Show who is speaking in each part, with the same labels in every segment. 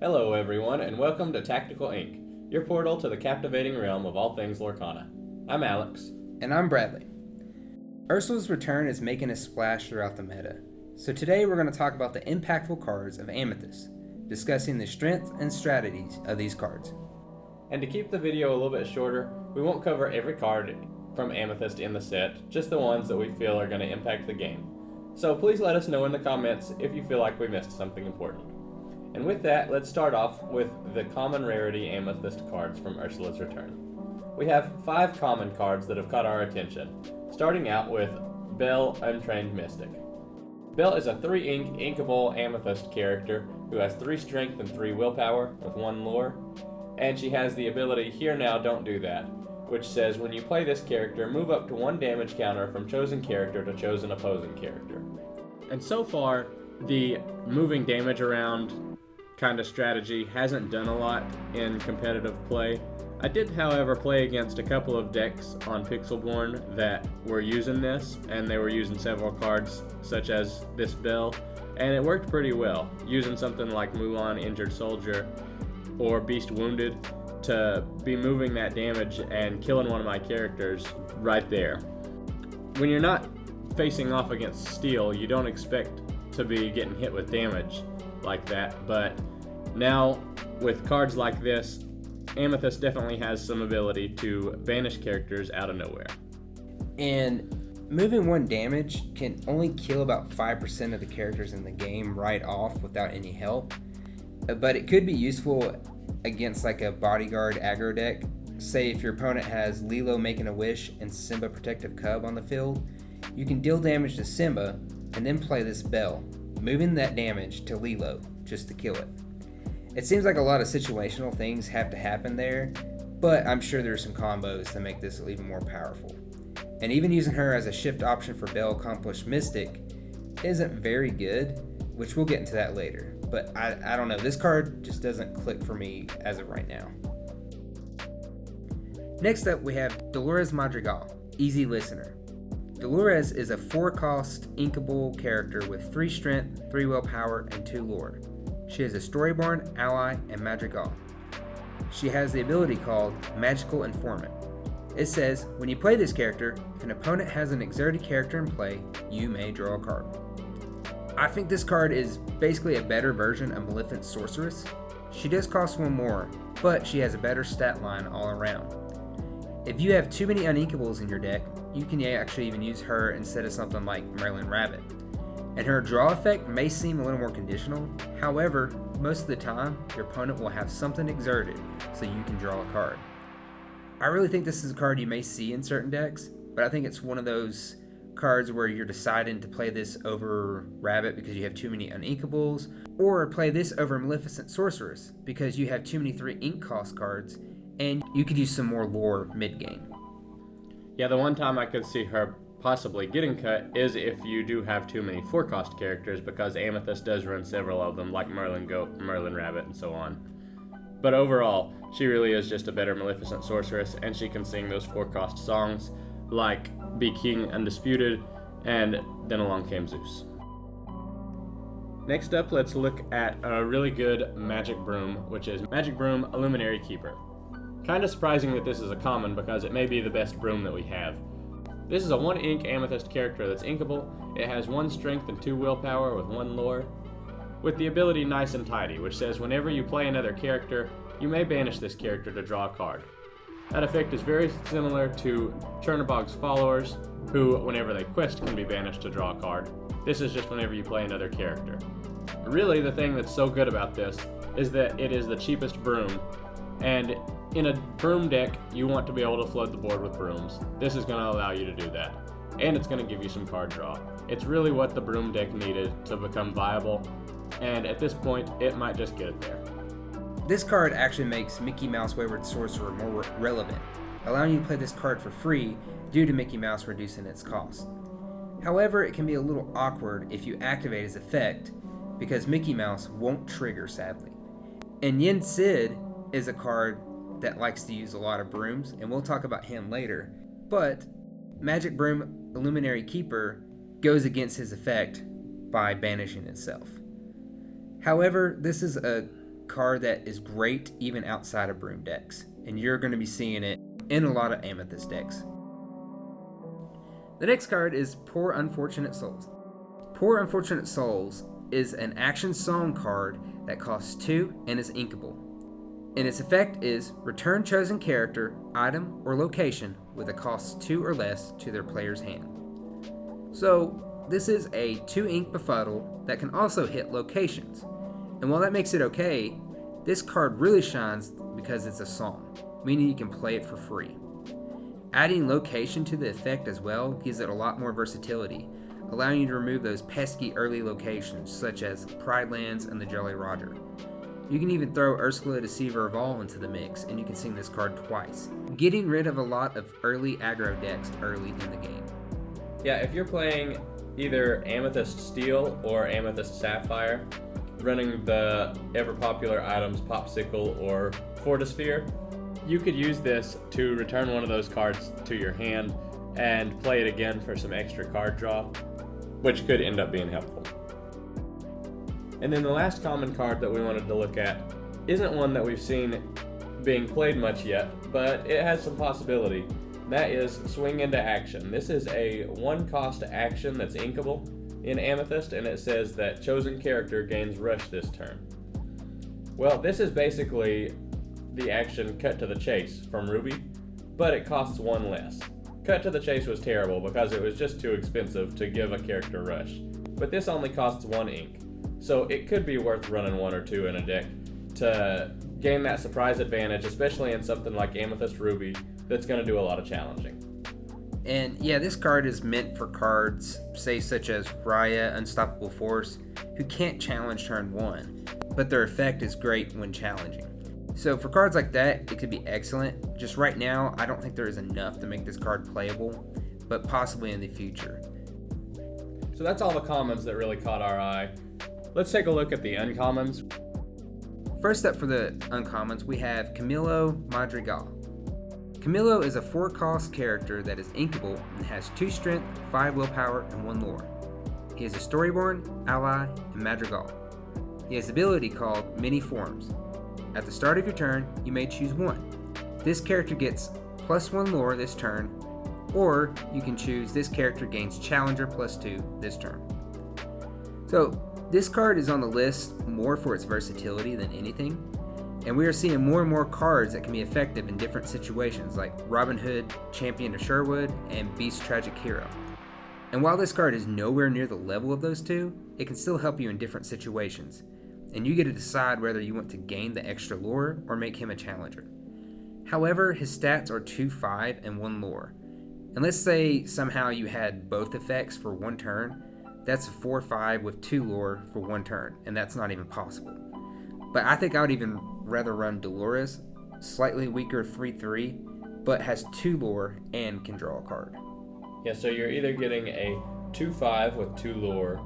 Speaker 1: Hello, everyone, and welcome to Tactical Inc., your portal to the captivating realm of all things Lorcana. I'm Alex.
Speaker 2: And I'm Bradley. Ursula's return is making a splash throughout the meta, so today we're going to talk about the impactful cards of Amethyst, discussing the strengths and strategies of these cards.
Speaker 1: And to keep the video a little bit shorter, we won't cover every card from Amethyst in the set, just the ones that we feel are going to impact the game. So please let us know in the comments if you feel like we missed something important. And with that, let's start off with the common rarity Amethyst cards from Ursula's return. We have 5 common cards that have caught our attention, starting out with Belle, Untrained Mystic. Belle is a 3-ink inkable Amethyst character who has 3 strength and 3 willpower with 1 lore, and she has the ability Here Now Don't Do That, which says when you play this character, move up to 1 damage counter from chosen character to chosen opposing character. And so far, the moving damage around kind of strategy hasn't done a lot in competitive play. I did, however, play against a couple of decks on Pixelborn that were using this, and they were using several cards such as this Belle, and it worked pretty well, using something like Mulan Injured Soldier or Beast Wounded to be moving that damage and killing one of my characters right there. When you're not facing off against steel, you don't expect to be getting hit with damage like that, but now with cards like this, Amethyst definitely has some ability to banish characters out of nowhere.
Speaker 2: And moving 1 damage can only kill about 5% of the characters in the game right off without any help, but it could be useful against like a bodyguard aggro deck. Say if your opponent has Lilo Making a Wish and Simba Protective Cub on the field, you can deal damage to Simba and then play this Belle, moving that damage to Lilo just to kill it. It seems like a lot of situational things have to happen there, but I'm sure there's some combos that make this even more powerful. And even using her as a shift option for Belle Accomplished Mystic isn't very good, which we'll get into that later. But I don't know, this card just doesn't click for me as of right now. Next up we have Dolores Madrigal, Easy Listener. Dolores is a 4-cost inkable character with 3 strength, 3 willpower, and 2 lore. She is a Storyborn, Ally, and Madrigal. She has the ability called Magical Informant. It says, when you play this character, if an opponent has an exerted character in play, you may draw a card. I think this card is basically a better version of Maleficent Sorceress. She does cost 1 more, but she has a better stat line all around. If you have too many uninkables in your deck, you can actually even use her instead of something like Merlin Rabbit. And her draw effect may seem a little more conditional, however, most of the time, your opponent will have something exerted so you can draw a card. I really think this is a card you may see in certain decks, but I think it's one of those cards where you're deciding to play this over Rabbit because you have too many uninkables, or play this over Maleficent Sorceress because you have too many 3 ink cost cards and you could use some more lore mid-game.
Speaker 1: Yeah, the one time I could see her possibly getting cut is if you do have too many 4-cost characters, because Amethyst does run several of them, like Merlin Goat, Merlin Rabbit, and so on. But overall, she really is just a better Maleficent Sorceress, and she can sing those 4-cost songs like Be King Undisputed and Then Along Came Zeus. Next up, let's look at a really good Magic Broom, which is Magic Broom Illuminary Keeper. Kinda surprising that this is a common because it may be the best broom that we have. This is a 1-ink Amethyst character that's inkable. It has 1 strength and 2 willpower with 1 lore, with the ability Nice and Tidy, which says whenever you play another character, you may banish this character to draw a card. That effect is very similar to Chernobog's Followers, who, whenever they quest, can be banished to draw a card. This is just whenever you play another character. Really, the thing that's so good about this is that it is the cheapest broom, and in a broom deck, you want to be able to flood the board with brooms. This is going to allow you to do that. And it's going to give you some card draw. It's really what the broom deck needed to become viable, and at this point, it might just get it there.
Speaker 2: This card actually makes Mickey Mouse Wayward Sorcerer more relevant, allowing you to play this card for free due to Mickey Mouse reducing its cost. However, it can be a little awkward if you activate his effect, because Mickey Mouse won't trigger, sadly. And Yen Sid is a card that likes to use a lot of brooms, and we'll talk about him later, but Magic Broom Illuminary Keeper goes against his effect by banishing itself. However, this is a card that is great even outside of Broom decks, and you're going to be seeing it in a lot of Amethyst decks. The next card is Poor Unfortunate Souls. Poor Unfortunate Souls is an action song card that costs 2 and is inkable. And its effect is return chosen character, item, or location with a cost 2 or less to their player's hand. So this is a 2 ink befuddle that can also hit locations. And while that makes it okay, this card really shines because it's a song, meaning you can play it for free. Adding location to the effect as well gives it a lot more versatility, allowing you to remove those pesky early locations such as Pride Lands and the Jolly Roger. You can even throw Ursula, Deceiver of All into the mix, and you can sing this card twice, getting rid of a lot of early aggro decks early in the game.
Speaker 1: Yeah, if you're playing either Amethyst Steel or Amethyst Sapphire, running the ever-popular items Popsicle or Fortisphere, you could use this to return one of those cards to your hand and play it again for some extra card draw, which could end up being helpful. And then the last common card that we wanted to look at isn't one that we've seen being played much yet, but it has some possibility. That is Swing into Action. This is a 1-cost action that's inkable in Amethyst, and it says that chosen character gains Rush this turn. Well, this is basically the action Cut to the Chase from Ruby, but it costs 1 less. Cut to the Chase was terrible because it was just too expensive to give a character Rush, but this only costs 1 ink, so it could be worth running 1 or 2 in a deck to gain that surprise advantage, especially in something like Amethyst Ruby that's going to do a lot of challenging.
Speaker 2: And yeah, this card is meant for cards, say such as Raya, Unstoppable Force, who can't challenge turn 1, but their effect is great when challenging. So for cards like that, it could be excellent. Just right now, I don't think there is enough to make this card playable, but possibly in the future.
Speaker 1: So that's all the commons that really caught our eye. Let's take a look at the uncommons.
Speaker 2: First up for the uncommons, we have Camilo Madrigal. Camilo is a 4-cost character that is inkable and has 2 strength, 5 willpower, and 1 lore. He is a Storyborn, Ally, and Madrigal. He has an ability called Many Forms. At the start of your turn, you may choose one. This character gets +1 lore this turn, or you can choose this character gains Challenger +2 this turn. So this card is on the list more for its versatility than anything, and we are seeing more and more cards that can be effective in different situations like Robin Hood, Champion of Sherwood, and Beast Tragic Hero. And while this card is nowhere near the level of those two, it can still help you in different situations, and you get to decide whether you want to gain the extra lore or make him a challenger. However, his stats are 2 5 and 1 lore, and let's say somehow you had both effects for 1 turn, that's a 4/5 with 2 lore for 1 turn, and that's not even possible. But I think I would even rather run Dolores, slightly weaker 3/3, but has 2 lore and can draw a card.
Speaker 1: Yeah, so you're either getting a 2/5 with 2 lore,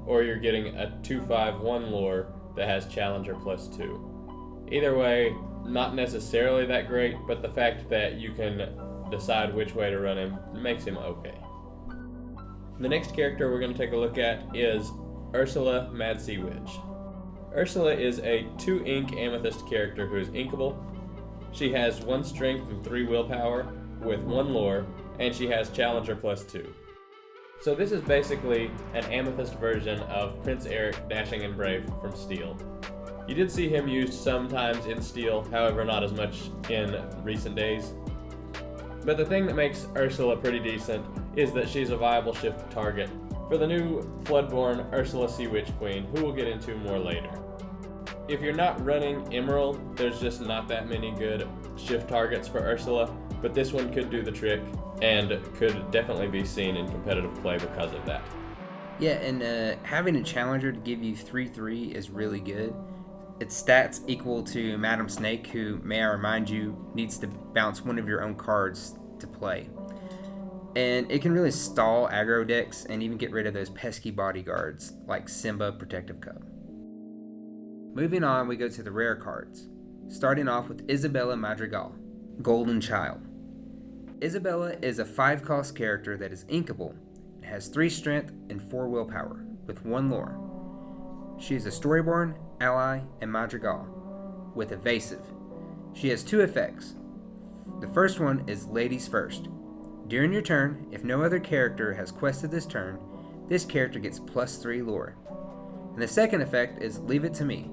Speaker 1: or you're getting a 2/5 1 lore that has Challenger +2. Either way, not necessarily that great, but the fact that you can decide which way to run him makes him okay. The next character we're going to take a look at is Ursula, Mad Sea Witch. Ursula is a 2 ink Amethyst character who is inkable. She has 1 strength and 3 willpower with 1 lore, and she has Challenger +2. So this is basically an Amethyst version of Prince Eric, Dashing and Brave from Steel. You did see him used sometimes in Steel, however not as much in recent days. But the thing that makes Ursula pretty decent is that she's a viable shift target for the new Floodborn Ursula Sea Witch Queen, who we'll get into more later. If you're not running Emerald, there's just not that many good shift targets for Ursula, but this one could do the trick and could definitely be seen in competitive play because of that.
Speaker 2: Yeah, and having a challenger to give you 3/3 is really good. Its stats equal to Madam Snake, who, may I remind you, needs to bounce one of your own cards to play. And it can really stall aggro decks and even get rid of those pesky bodyguards like Simba Protective Cub. Moving on, we go to the rare cards, starting off with Isabella Madrigal, Golden Child. Isabella is a 5-cost character that is inkable. It has 3 strength and 4 willpower, with 1 lore. She is a Storyborn, Ally, and Madrigal. with Evasive. She has two effects. The first one is Ladies First. During your turn, if no other character has quested this turn, this character gets +3 lore. And the second effect is Leave It to Me.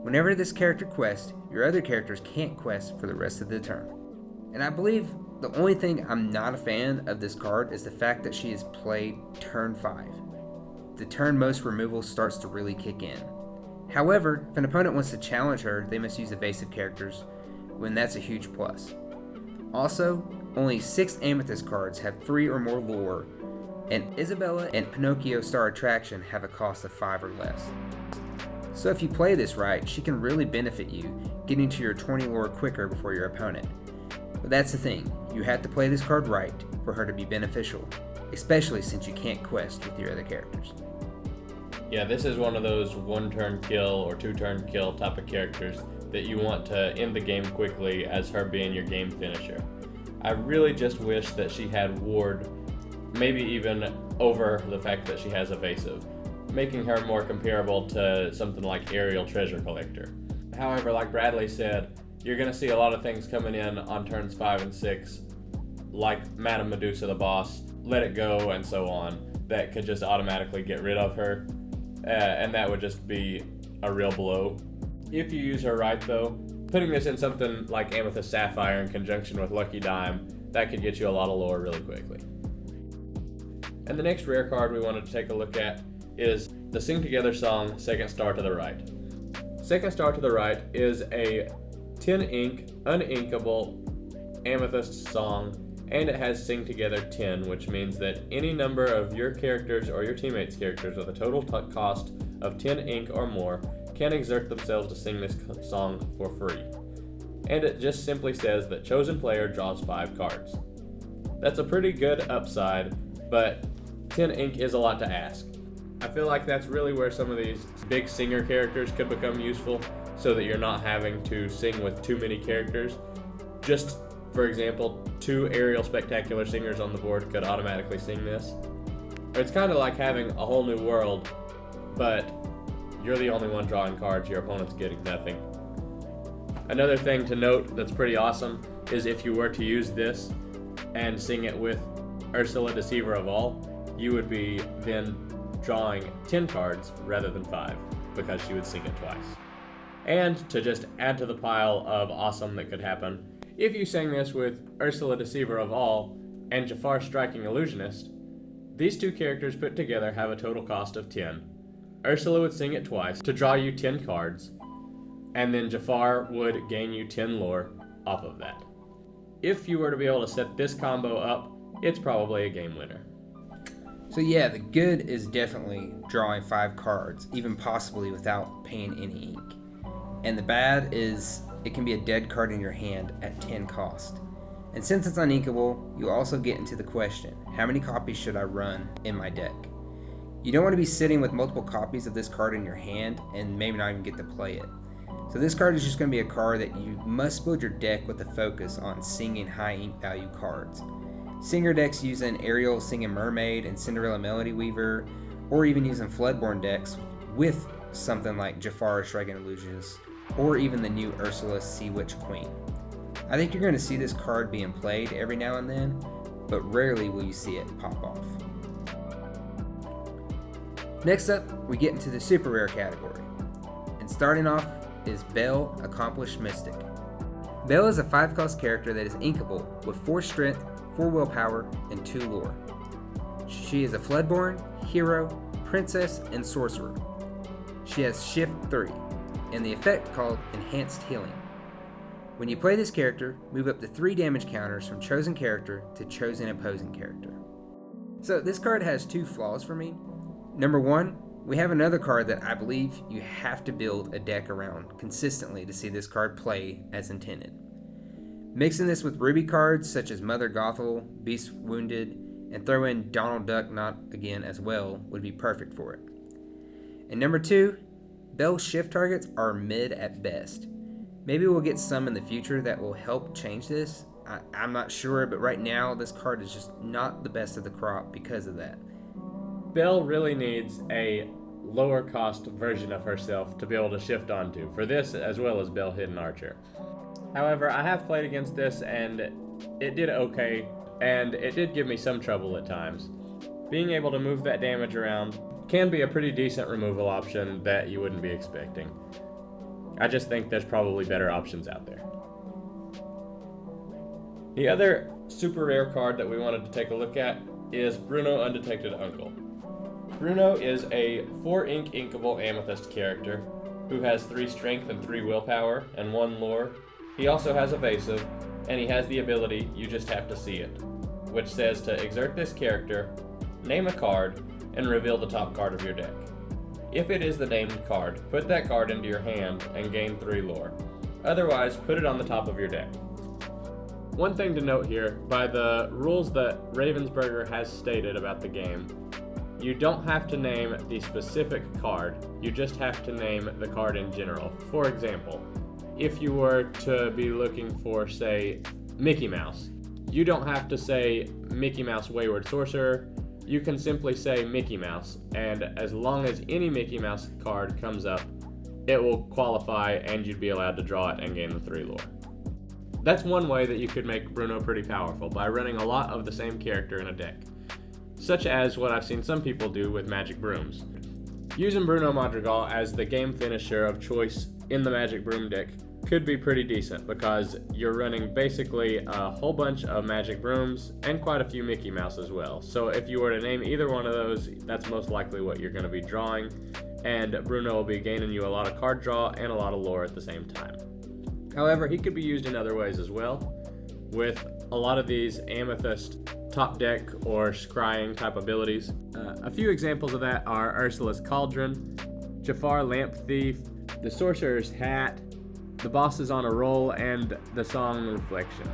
Speaker 2: Whenever this character quests, your other characters can't quest for the rest of the turn. And I believe the only thing I'm not a fan of this card is the fact that she is played turn 5. The turn most removal starts to really kick in. However, if an opponent wants to challenge her, they must use evasive characters, when that's a huge plus. Also, only 6 Amethyst cards have 3 or more lore, and Isabella and Pinocchio Star Attraction have a cost of 5 or less. So if you play this right, she can really benefit you, getting to your 20 lore quicker before your opponent. But that's the thing, you have to play this card right for her to be beneficial, especially since you can't quest with your other characters.
Speaker 1: Yeah, this is one of those 1-turn kill or 2-turn kill type of characters that you want to end the game quickly as her being your game finisher. I really just wish that she had ward, maybe even over the fact that she has evasive, making her more comparable to something like Aerial Treasure Collector. However, like Bradley said, you're going to see a lot of things coming in on turns 5 and 6, like Madame Medusa the boss, Let It Go, and so on, that could just automatically get rid of her, and that would just be a real blow. If you use her right though, putting this in something like Amethyst Sapphire in conjunction with Lucky Dime, that could get you a lot of lore really quickly. And the next rare card we wanted to take a look at is the Sing Together song, Second Star to the Right. Second Star to the Right is a 10 ink, uninkable Amethyst song, and it has Sing Together 10, which means that any number of your characters or your teammates' characters with a total cost of 10 ink or more can exert themselves to sing this song for free. And it just simply says that chosen player draws 5 cards. That's a pretty good upside, but 10 ink is a lot to ask. I feel like that's really where some of these big singer characters could become useful, so that you're not having to sing with too many characters. Just, for example, 2 aerial spectacular singers on the board could automatically sing this. Or it's kind of like having a whole new world, but you're the only one drawing cards, your opponent's getting nothing. Another thing to note that's pretty awesome is if you were to use this and sing it with Ursula, Deceiver of All, you would be then drawing 10 cards rather than 5, because she would sing it twice. And to just add to the pile of awesome that could happen, if you sang this with Ursula, Deceiver of All and Jafar, Striking Illusionist, these 2 characters put together have a total cost of 10. Ursula would sing it twice to draw you 10 cards, and then Jafar would gain you 10 lore off of that. If you were to be able to set this combo up, it's probably a game winner.
Speaker 2: So yeah, the good is definitely drawing 5 cards, even possibly without paying any ink. And the bad is it can be a dead card in your hand at 10 cost. And since it's uninkable, you also get into the question, how many copies should I run in my deck? You don't want to be sitting with multiple copies of this card in your hand and maybe not even get to play it. So this card is just going to be a card that you must build your deck with a focus on singing high ink value cards. Singer decks using Ariel Singing Mermaid and Cinderella Melody Weaver, or even using Floodborn decks with something like Jafar, Striking Illusionist, or even the new Ursula, Sea Witch Queen. I think you're going to see this card being played every now and then, but rarely will you see it pop off. Next up, we get into the super rare category. And starting off is Belle, Accomplished Mystic. Belle is a 5-cost character that is inkable with 4 strength, 4 willpower, and 2 lore. She is a Floodborn, hero, princess, and sorcerer. She has Shift 3, and the effect called Enhanced Healing. When you play this character, move up to 3 damage counters from chosen character to chosen opposing character. So this card has 2 flaws for me. Number 1, we have another card that I believe you have to build a deck around consistently to see this card play as intended. Mixing this with Ruby cards such as Mother Gothel, Beast Wounded, and throw in Donald Duck Not Again as well would be perfect for it. And number 2, Belle's shift targets are mid at best. Maybe we'll get some in the future that will help change this. I'm not sure, but right now this card is just not the best of the crop because of that.
Speaker 1: Belle really needs a lower cost version of herself to be able to shift onto, for this as well as Bell Hidden Archer. However, I have played against this and it did okay, and it did give me some trouble at times. Being able to move that damage around can be a pretty decent removal option that you wouldn't be expecting. I just think there's probably better options out there. The other super rare card that we wanted to take a look at is Bruno Undetected Uncle. Bruno is a 4-ink inkable Amethyst character who has 3 strength and 3 willpower and 1 lore. He also has evasive, and he has the ability You Just Have to See It, which says to exert this character, name a card, and reveal the top card of your deck. If it is the named card, put that card into your hand and gain 3 lore. Otherwise, put it on the top of your deck. One thing to note here, by the rules that Ravensburger has stated about the game, you don't have to name the specific card, you just have to name the card in general. For example, if you were to be looking for, say, Mickey Mouse, you don't have to say Mickey Mouse Wayward Sorcerer, you can simply say Mickey Mouse, and as long as any Mickey Mouse card comes up, it will qualify and you'd be allowed to draw it and gain the 3 lore. That's one way that you could make Bruno pretty powerful, by running a lot of the same character in a deck, such as what I've seen some people do with Magic Brooms. Using Bruno Madrigal as the game finisher of choice in the Magic Broom deck could be pretty decent, because you're running basically a whole bunch of Magic Brooms and quite a few Mickey Mouse as well. So if you were to name either one of those, that's most likely what you're going to be drawing, and Bruno will be gaining you a lot of card draw and a lot of lore at the same time. However, he could be used in other ways as well, with a lot of these Amethyst top deck or scrying type abilities. A few examples of that are Ursula's Cauldron, Jafar Lamp Thief, the Sorcerer's Hat, the Boss is on a Roll, and the Song Reflection.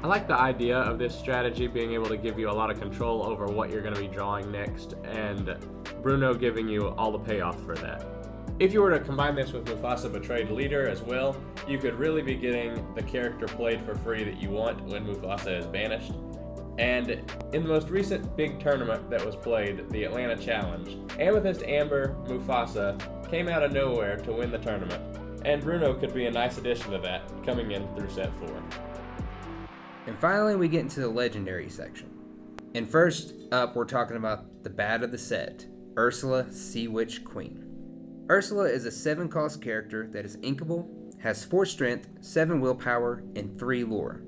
Speaker 1: I like the idea of this strategy being able to give you a lot of control over what you're going to be drawing next, and Bruno giving you all the payoff for that. If you were to combine this with Mufasa Betrayed Leader as well, you could really be getting the character played for free that you want when Mufasa is banished. And in the most recent big tournament that was played, the Atlanta Challenge, Amethyst Amber Mufasa came out of nowhere to win the tournament, and Bruno could be a nice addition to that, coming in through set 4.
Speaker 2: And finally, we get into the legendary section. And first up, we're talking about the bad of the set, Ursula, Sea Witch Queen. Ursula is a 7-cost character that is inkable, has 4 strength, 7 willpower, and 3 lore.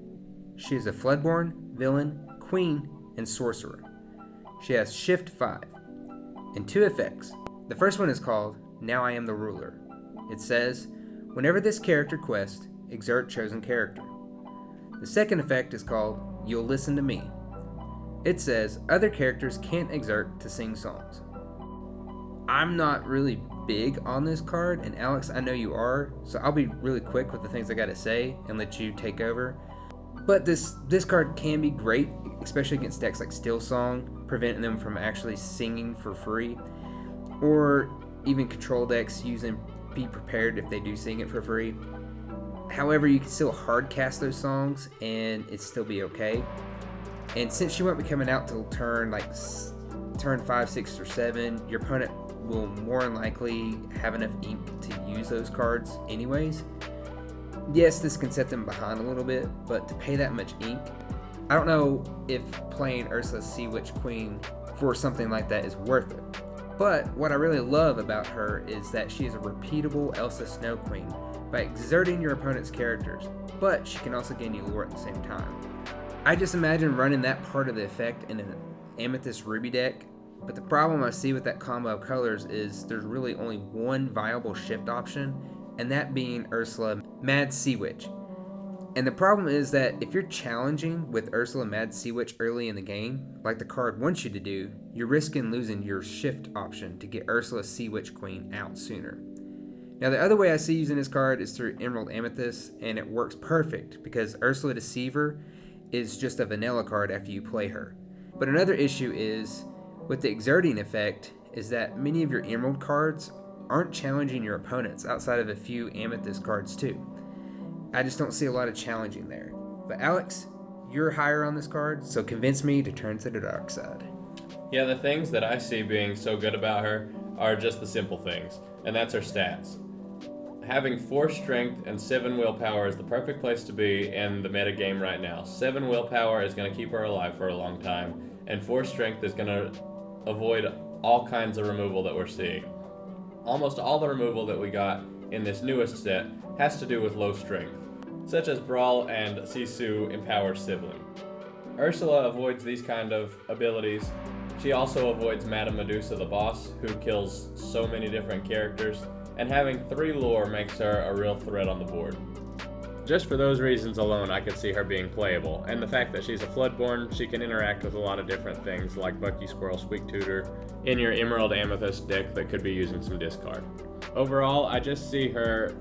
Speaker 2: She is a Floodborn, Villain, Queen, and Sorcerer. She has Shift 5, and 2 effects. The first one is called Now I Am the Ruler. It says, whenever this character quests, exert chosen character. The second effect is called You'll Listen to Me. It says, other characters can't exert to sing songs. I'm not really big on this card, and Alex, I know you are, so I'll be really quick with the things I gotta say and let you take over. But this card can be great, especially against decks like Still Song, preventing them from actually singing for free, or even control decks using Be Prepared if they do sing it for free. However, you can still hard cast those songs and it still be okay. And since she won't be coming out till turn 5, 6, or 7, your opponent will more than likely have enough ink to use those cards anyways. Yes, this can set them behind a little bit, but to pay that much ink, I don't know if playing Ursula Sea Witch Queen for something like that is worth it. But what I really love about her is that she is a repeatable Elsa Snow Queen by exerting your opponent's characters, but she can also gain you lore at the same time. I just imagine running that part of the effect in an Amethyst Ruby deck, but the problem I see with that combo of colors is there's really only one viable shift option, and that being Ursula Mad Sea Witch. And the problem is that if you're challenging with Ursula Mad Sea Witch early in the game, like the card wants you to do, you're risking losing your shift option to get Ursula Sea Witch Queen out sooner. Now the other way I see using this card is through Emerald Amethyst, and it works perfect because Ursula Deceiver is just a vanilla card after you play her. But another issue is, with the exerting effect, is that many of your Emerald cards aren't challenging your opponents outside of a few Amethyst cards too. I just don't see a lot of challenging there. But Alex, you're higher on this card, so convince me to turn to the dark side.
Speaker 1: Yeah, the things that I see being so good about her are just the simple things, and that's her stats. Having 4 strength and 7 willpower is the perfect place to be in the meta game right now. 7 willpower is going to keep her alive for a long time, and 4 strength is going to avoid all kinds of removal that we're seeing. Almost all the removal that we got in this newest set has to do with low strength, such as Brawl and Sisu Empowered Sibling. Ursula avoids these kind of abilities. She also avoids Madame Medusa the boss, who kills so many different characters, and having 3 lore makes her a real threat on the board. Just for those reasons alone, I could see her being playable, and the fact that she's a Floodborn, she can interact with a lot of different things like Bucky Squirrel Squeak Tutor in your Emerald Amethyst deck that could be using some discard. Overall, I just see her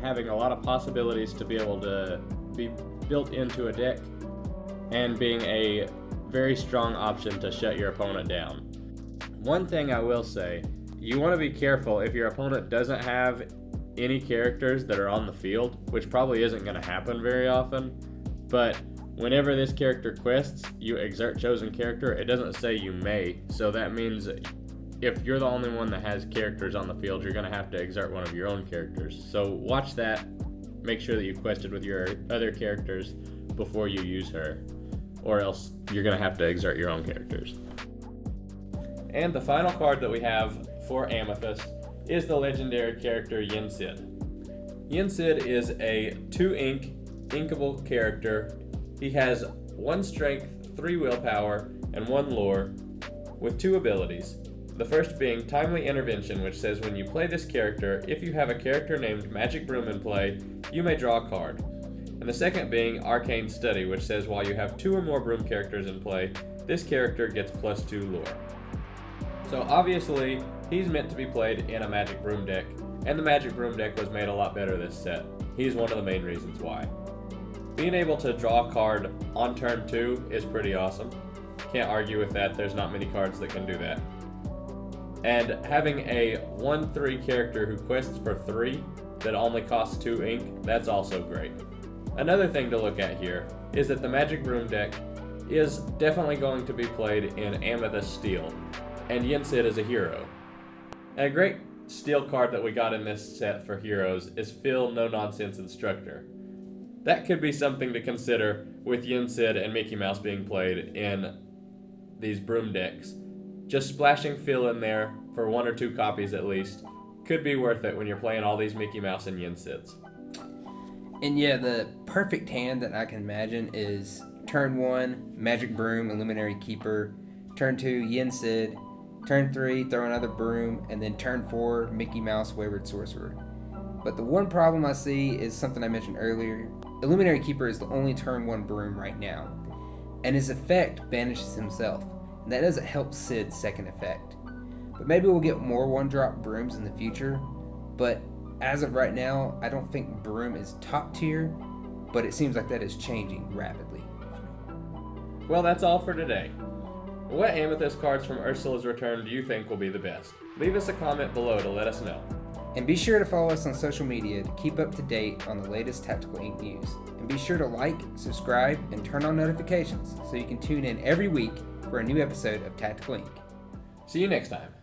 Speaker 1: having a lot of possibilities to be able to be built into a deck and being a very strong option to shut your opponent down. One thing I will say, you want to be careful if your opponent doesn't have any characters that are on the field, which probably isn't going to happen very often, but whenever this character quests, you exert chosen character, it doesn't say you may, so that means if you're the only one that has characters on the field, you're going to have to exert one of your own characters. So watch that, make sure that you quested with your other characters before you use her, or else you're going to have to exert your own characters. And the final card that we have for Amethyst is the legendary character Yin Sid. Yin Sid is a 2-ink, inkable character. He has 1 strength, 3 willpower, and 1 lore, with 2 abilities. The first being Timely Intervention, which says when you play this character, if you have a character named Magic Broom in play, you may draw a card. And the second being Arcane Study, which says while you have 2 or more Broom characters in play, this character gets +2 lore. So obviously, he's meant to be played in a Magic Broom deck, and the Magic Broom deck was made a lot better this set. He's one of the main reasons why. Being able to draw a card on turn 2 is pretty awesome. Can't argue with that, there's not many cards that can do that. And having a 1/3 character who quests for 3 that only costs 2 ink, that's also great. Another thing to look at here is that the Magic Broom deck is definitely going to be played in Amethyst Steel, and Yin Sid is a hero. And a great steel card that we got in this set for heroes is Phil No Nonsense Instructor. That could be something to consider with Yin Sid and Mickey Mouse being played in these Broom decks. Just splashing Phil in there for 1 or 2 copies at least could be worth it when you're playing all these Mickey Mouse and Yin Sids.
Speaker 2: And yeah, the perfect hand that I can imagine is turn 1, Magic Broom, Illuminary Keeper, turn 2, Yin Sid, turn 3, throw another Broom, and then turn 4, Mickey Mouse, Wayward Sorcerer. But the one problem I see is something I mentioned earlier. Illuminary Keeper is the only turn 1 Broom right now, and his effect banishes himself, and that doesn't help Sid's second effect. But maybe we'll get more 1-drop Brooms in the future, but as of right now, I don't think Broom is top tier, but it seems like that is changing rapidly.
Speaker 1: Well, that's all for today. What Amethyst cards from Ursula's Return do you think will be the best? Leave us a comment below to let us know.
Speaker 2: And be sure to follow us on social media to keep up to date on the latest Tactical Ink news. And be sure to like, subscribe, and turn on notifications so you can tune in every week for a new episode of Tactical Ink.
Speaker 1: See you next time.